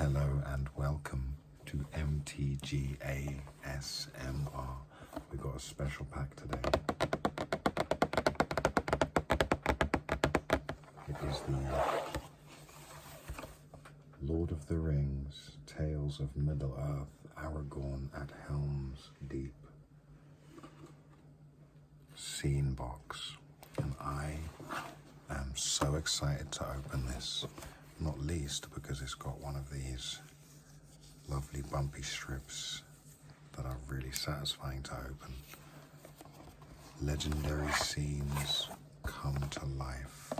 Hello and welcome to MTG ASMR. We've got a special pack today. It is the Lord of the Rings, Tales of Middle-earth, Aragorn at Helms Deep scene box. And I am so excited to open this, not least because it's got one of these lovely bumpy strips that are really satisfying to open. Legendary scenes come to life.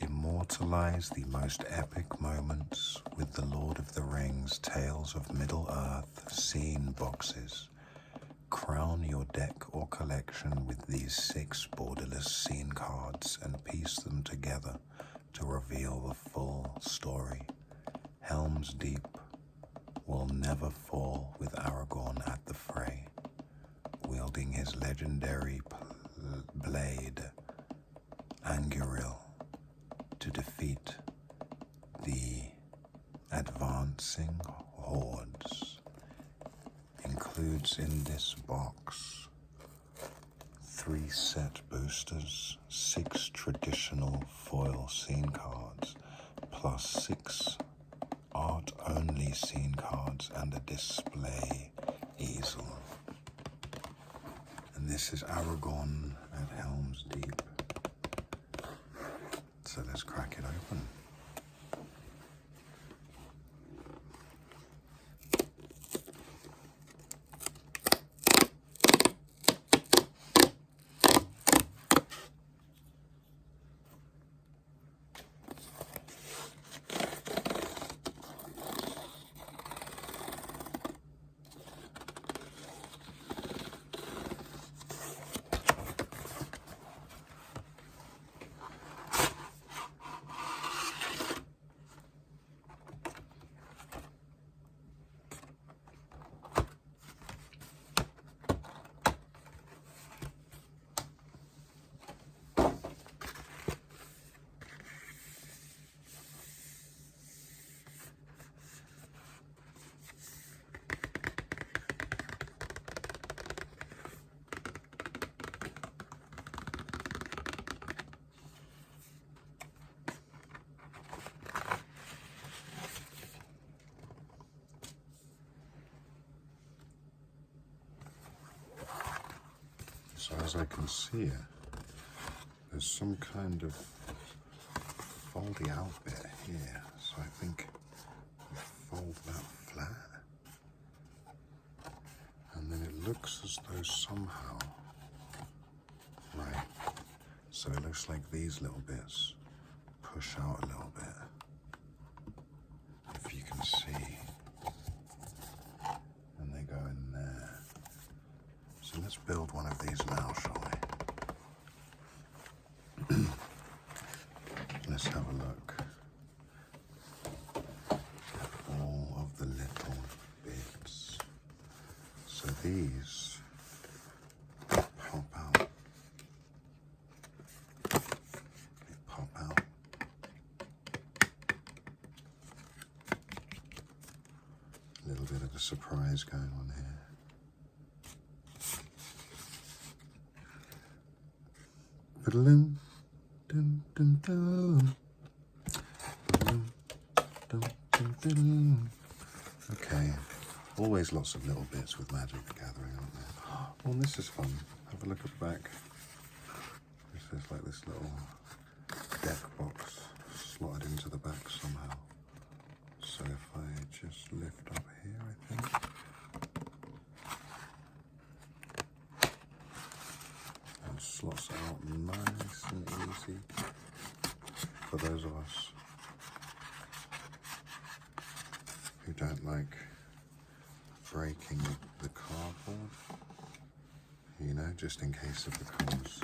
Immortalize the most epic moments with the Lord of the Rings Tales of Middle-earth scene boxes. Crown your deck or collection with these 6 borderless scene cards and piece them together to reveal the full story. Helms Deep will never fall with Aragorn at the fray, wielding his legendary blade, Anguril, to defeat the advancing hordes. Includes in this box 3 set boosters, 6 traditional foil scene cards, plus 6 art-only scene cards and a display easel. And this is Aragorn at Helms Deep. So let's crack it open. So as I can see it, there's some kind of foldy out bit here. So I think we fold that flat. And then it looks as though somehow, right, so it looks like these little bits push out a little bit, if you can see. And they go in there. So let's build one of these now, shall we? Let's have a look at all of the little bits. So these pop out. They pop out. A little bit of a surprise going on here. Dum, dum, dum, dum. Dum, dum, dum. Okay, always lots of little bits with Magic the Gathering, aren't there? Oh, this is fun. Have a look at the back. This is like this little deck box slotted into the back somehow. So if I just lift up here, I think. Slots out nice and easy for those of us who don't like breaking the cardboard, you know, just in case it becomes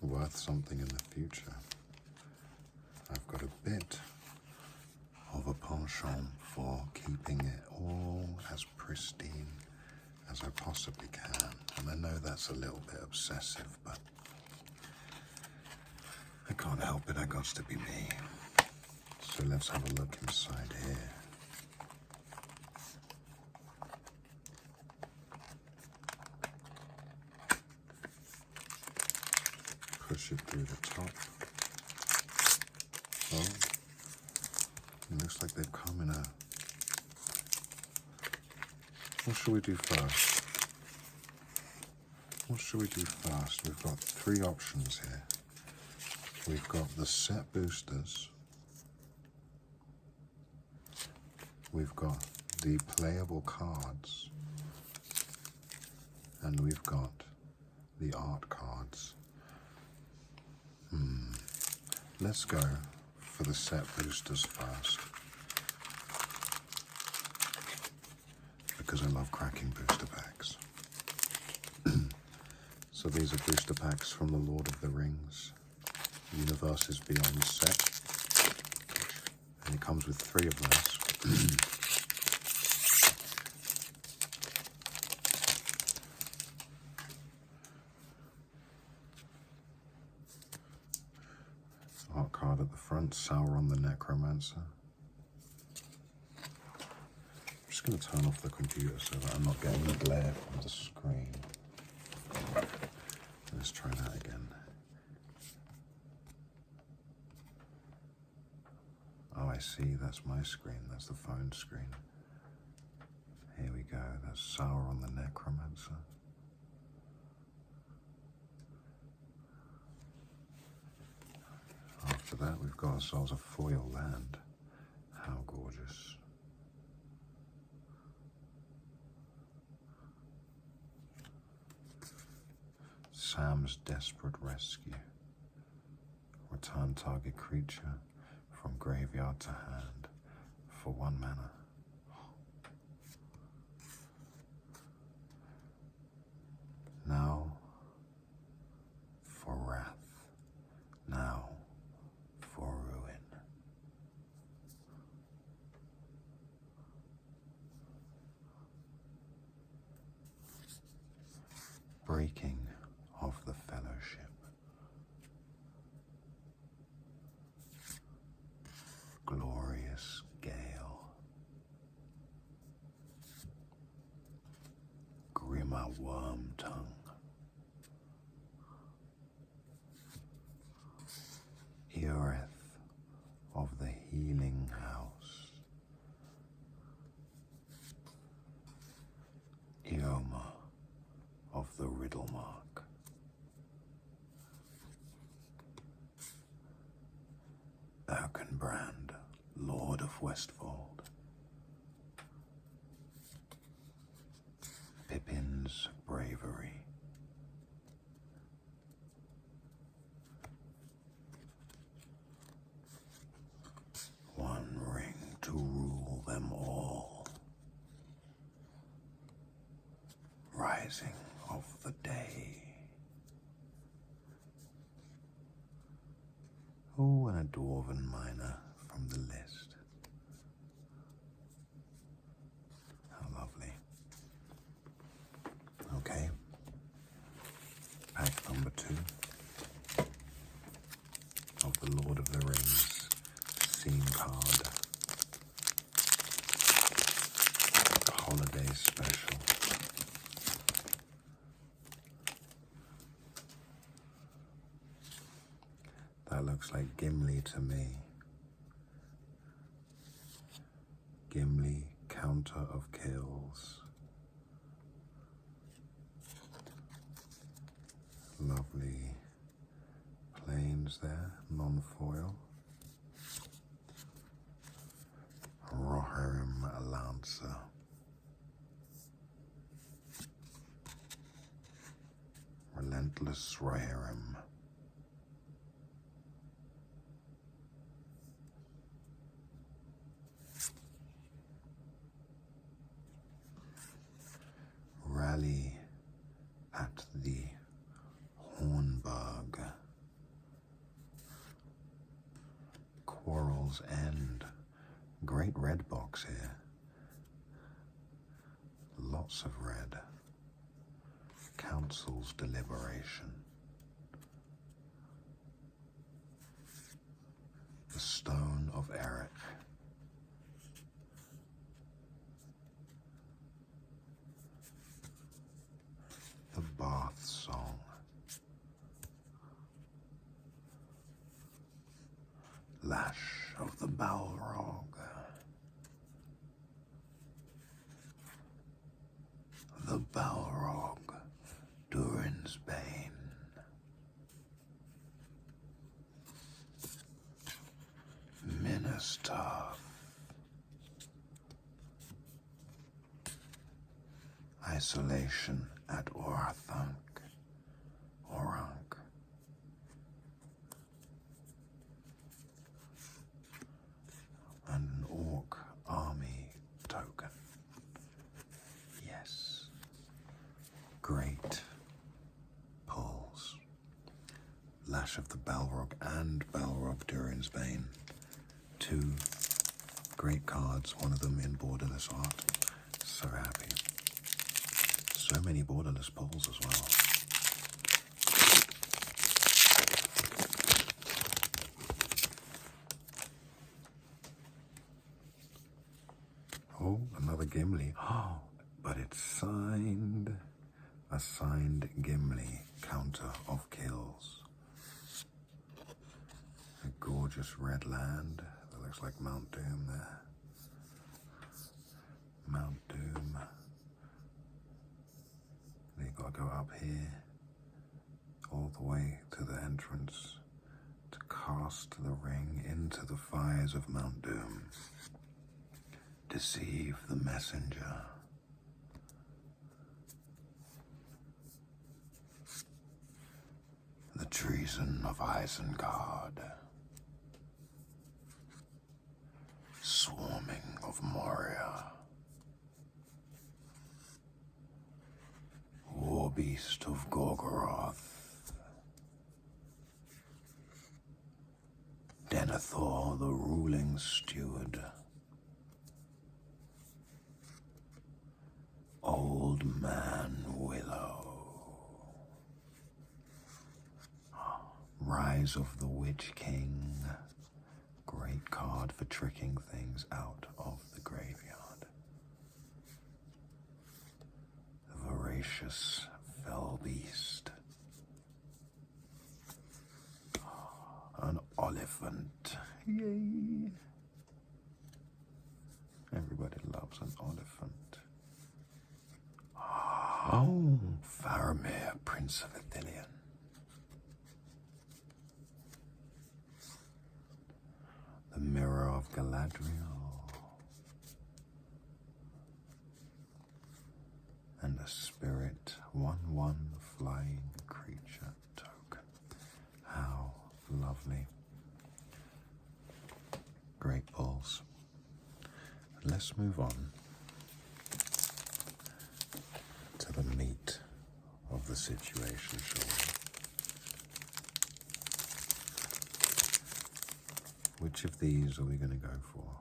worth something in the future. I've got a bit of a penchant for keeping it all as pristine as I possibly can. And I know that's a little bit obsessive, but I can't help it, I got to be me. So let's have a look inside here. Push it through the top. Oh, it looks like they've come in a... What should we do first? What should we do first? We've got 3 options here. We've got the set boosters. We've got the playable cards. And we've got the art cards. Let's go for the set boosters first. Because I love cracking booster packs. So these are booster packs from the Lord of the Rings Universes Beyond set. And it comes with 3 of those. Art card at the front, Sauron the Necromancer. I'm just going to turn off the computer so that I'm not getting the glare from the screen. Let's try that again. Oh, I see, that's my screen, that's the phone screen. Here we go, that's Sauron the Necromancer. After that, we've got ourselves a foil land. How gorgeous. Sam's Desperate Rescue. Return target creature from graveyard to hand for 1 mana. Now for wrath. Now for ruin. Breaking of the Fellowship. Glorious Gale. Grimmer Wormtongue. Eoreth of the Healing House. Eoma of the Riddlemark. Erkenbrand, Lord of Westfold. Pippin's Bravery. One ring to rule them all. Rising of the Day. Oh, and a Dwarven Miner from the list. How lovely. Okay. Pack number 2 of the Lord of the Rings scene card. Holiday special. That looks like Gimli to me. Gimli, Counter of Kills. Lovely planes there, non-foil. Rohirrim Lancer. Relentless Rohirrim. Rally at the Hornburg. Quarrel's End. Great red box here. Lots of red. Council's Deliberation. The Stone of Eric. Lash of the Balrog. The Balrog, Durin's Bane. Minister. Isolation at Orang. And an orc army token. Yes. Great pulls. Lash of the Balrog and Balrog Durin's Bane. Two great cards, one of them in borderless art. So happy. So many borderless pulls as well. Oh, another Gimli. Oh, but it's signed. A signed Gimli, counter of kills. A gorgeous red land. That looks like Mount Doom there. Mount Doom. Then you gotta go up here, all the way to the entrance, to cast the ring into the fires of Mount Doom. Deceive the messenger. The treason of Isengard. Swarming of Moria. War beast of Gorgoroth. Denethor, the ruling steward. Old Man Willow. Rise of the Witch King. Great card for tricking things out of the graveyard. The Voracious Fell Beast. An Oliphant. Yay! Everybody loves an Oliphant. Oh, Faramir, Prince of Ithilien. The Mirror of Galadriel. And a Spirit 1/1 flying creature token. How lovely. Great pulls. Let's move on to the meat of the situation, shall we? Which of these are we going to go for?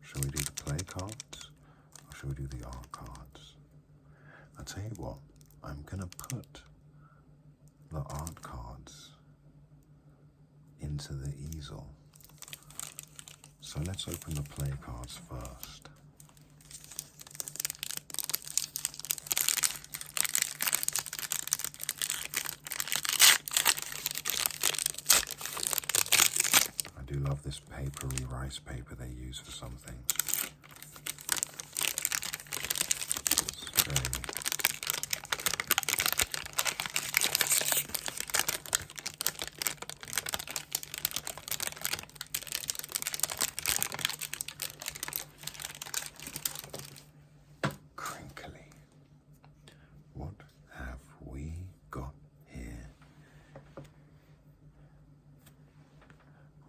Shall we do the play cards, or shall we do the art cards? I'll tell you what, I'm going to put the art cards into the easel. So let's open the play cards first. I do love this papery rice paper they use for some things. It's very crinkly. What have we got here?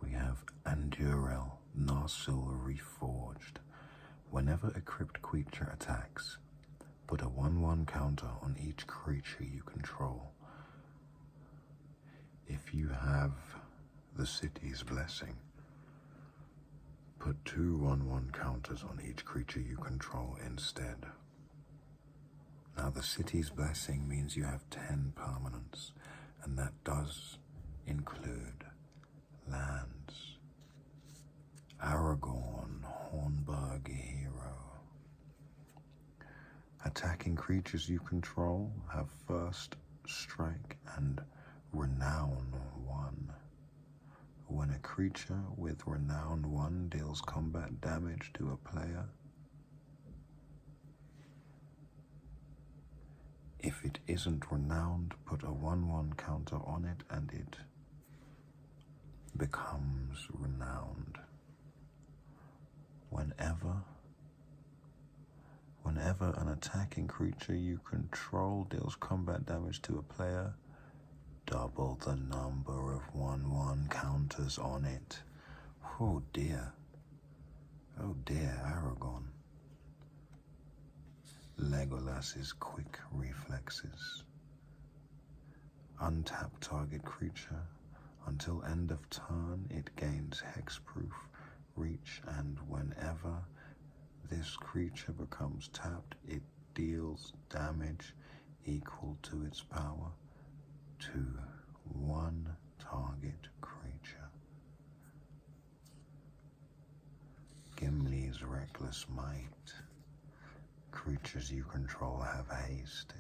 We have Anduril, Narsil Reforged. Whenever a crypt creature attacks, put a 1/1 counter on each creature you control. If you have the city's blessing, put 2 1/1 counters on each creature you control instead. Now the city's blessing means you have 10 permanents, and that does include lands. Aragorn, Hornburg hero. Attacking creatures you control have first strike and renown 1. When a creature with Renown 1 deals combat damage to a player, if it isn't renowned, put a 1/1 counter on it and it becomes renowned. Whenever an attacking creature you control deals combat damage to a player, double the number of 1/1 counters on it. Oh dear. Oh dear, Aragorn. Legolas's quick reflexes. Untap target creature. Until end of turn, it gains hexproof reach, and whenever this creature becomes tapped, it deals damage equal to its power to one target creature. Gimli's Reckless Might. Creatures you control have haste.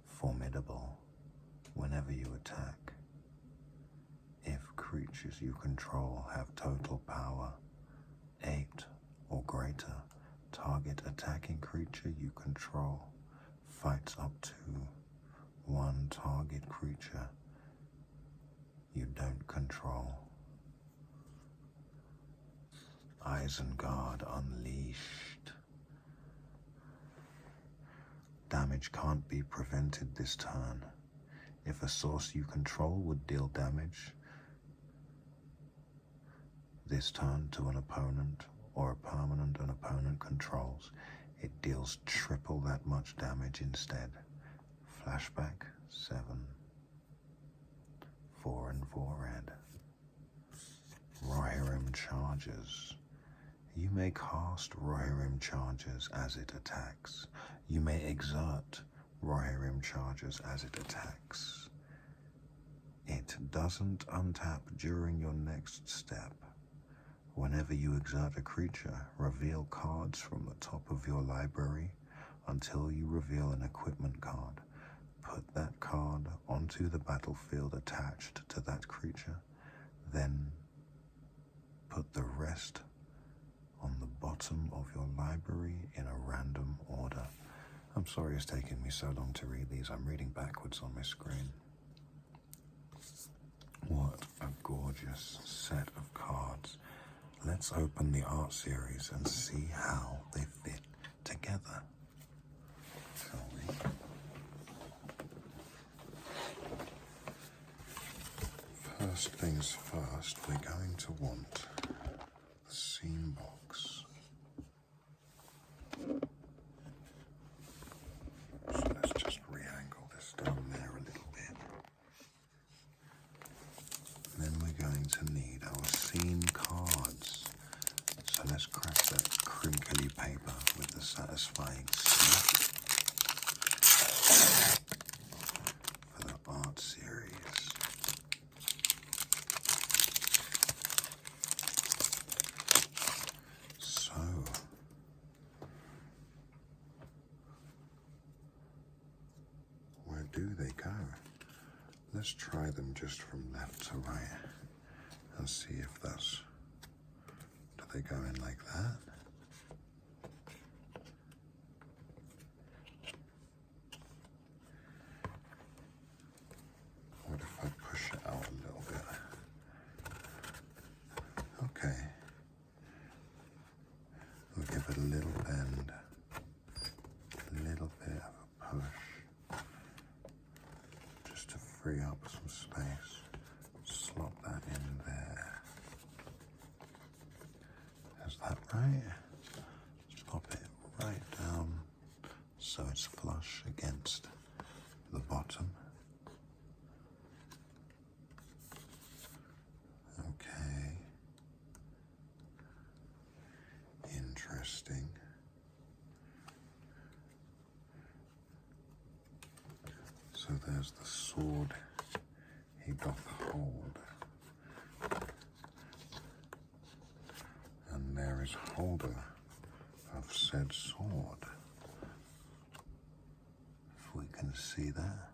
Formidable. Whenever you attack, if creatures you control have total power 8 or greater, target attacking creature you control fights up to one target creature you don't control. Isengard Unleashed. Damage can't be prevented this turn. If a source you control would deal damage this turn to an opponent or a permanent an opponent controls, it deals triple that much damage instead. Flashback 7. 4 and 4 red. Rohirrim Charges. You may cast Rohirrim Charges as it attacks. You may exert Rohirrim Charges as it attacks. It doesn't untap during your next step. Whenever you exert a creature, reveal cards from the top of your library until you reveal an equipment card. Put that card onto the battlefield attached to that creature, then put the rest on the bottom of your library in a random order. I'm sorry it's taking me so long to read these. I'm reading backwards on my screen. What a gorgeous set of cards. Let's open the art series and see how they fit together, shall we? First things first, we're going to want the seam box. So let's just re-angle this down there a little bit. And then we're going to need our scene cards. So let's crack that crinkly paper with the satisfying snap for the art series. So, where do they go? Let's try them just from left to right and see if that's, do they go in like that? What if I push it out a little bit? Okay. We'll give it a little bend, a little bit of a push, just to free up some space. Slot that in there. Is that right? Just pop it right down so it's flush against the bottom. Okay. Interesting. So there's the sword he doth hold, and there is holder of said sword, if we can see that.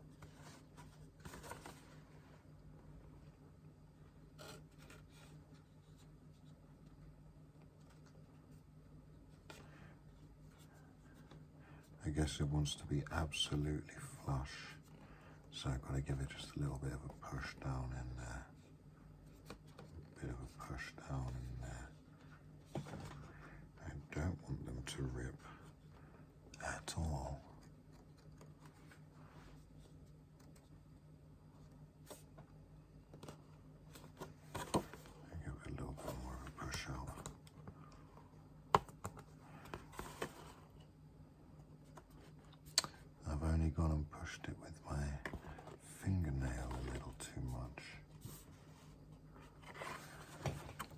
I guess it wants to be absolutely flush, so I've got to give it just a little bit of a push down in there. A bit of a push down in there. I don't want them to rip at all. Give it a little bit more of a push out. I've only gone and pushed it with my fingernail a little too much.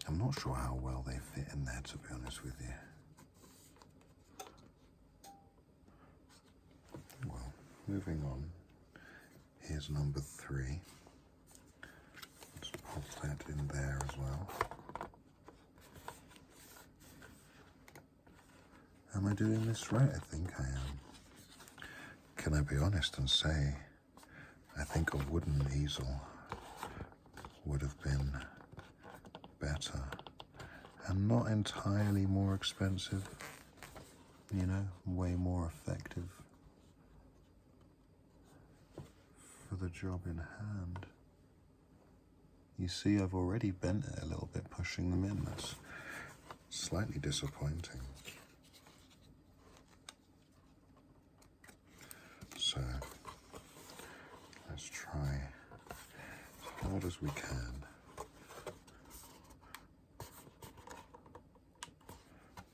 I'm not sure how well they fit in there, to be honest with you. Well, moving on. Here's number 3. Let's pop that in there as well. Am I doing this right? I think I am. Can I be honest and say, I think a wooden easel would have been better and not entirely more expensive, you know, way more effective for the job in hand. You see, I've already bent it a little bit pushing them in. That's slightly disappointing. So let's try as hard as we can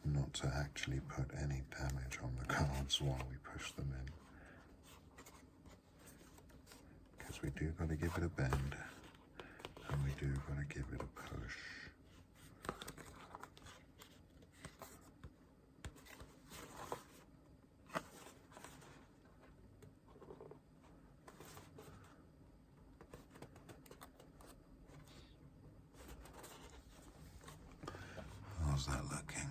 not to actually put any damage on the cards while we push them in, because we do got to give it a bend and we do got to give it a push. How's that looking?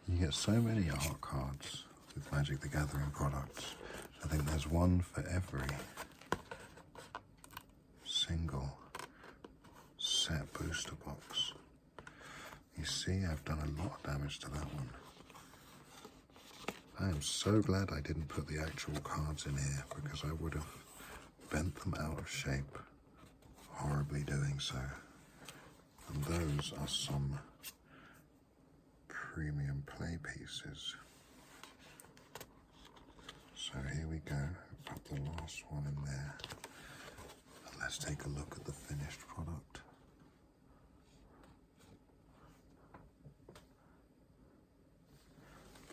You get so many art cards with Magic the Gathering products. I think there's one for every single set booster box. You see, I've done a lot of damage to that one. I am so glad I didn't put the actual cards in here, because I would have bent them out of shape, horribly doing so. And those are some premium play pieces. So here we go, put the last one in there. And let's take a look at the finished product.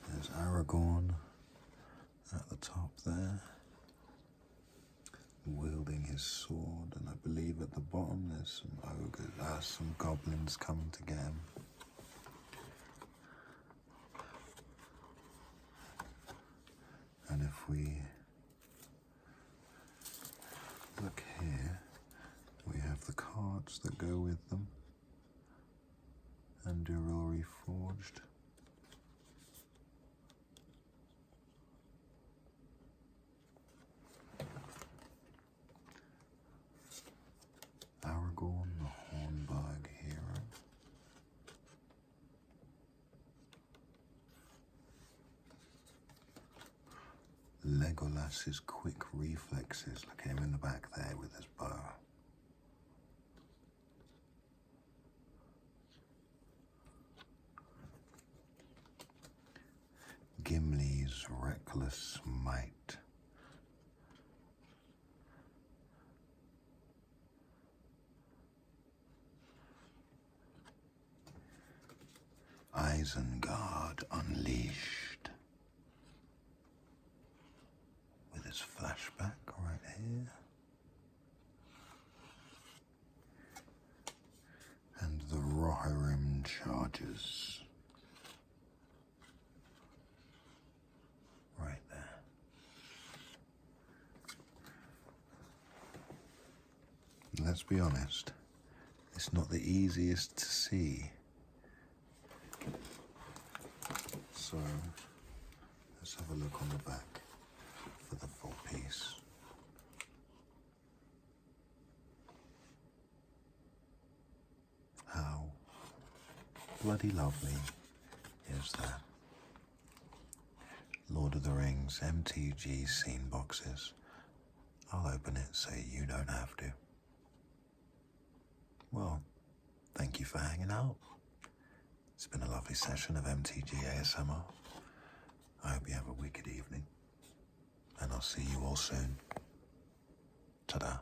There's Aragorn at the top there, wielding his sword, and I believe at the bottom there's some ogres, some goblins coming to get him. And if we look here, we have the cards that go with them, and Duril Reforged. Aragorn, the Hornburg hero. Legolas's quick reflexes. Look at him in the back there with his bow. Gimli's reckless might. Isengard unleashed. With his flashback right here. And the Rohirrim charges. Right there. Let's be honest, it's not the easiest to see. So let's have a look on the back for the full piece. How bloody lovely Here's that. Lord of the Rings MTG scene boxes. I'll open it so you don't have to. Well, thank you for hanging out. It's been a lovely session of MTG ASMR. I hope you have a wicked evening, and I'll see you all soon. Ta-da.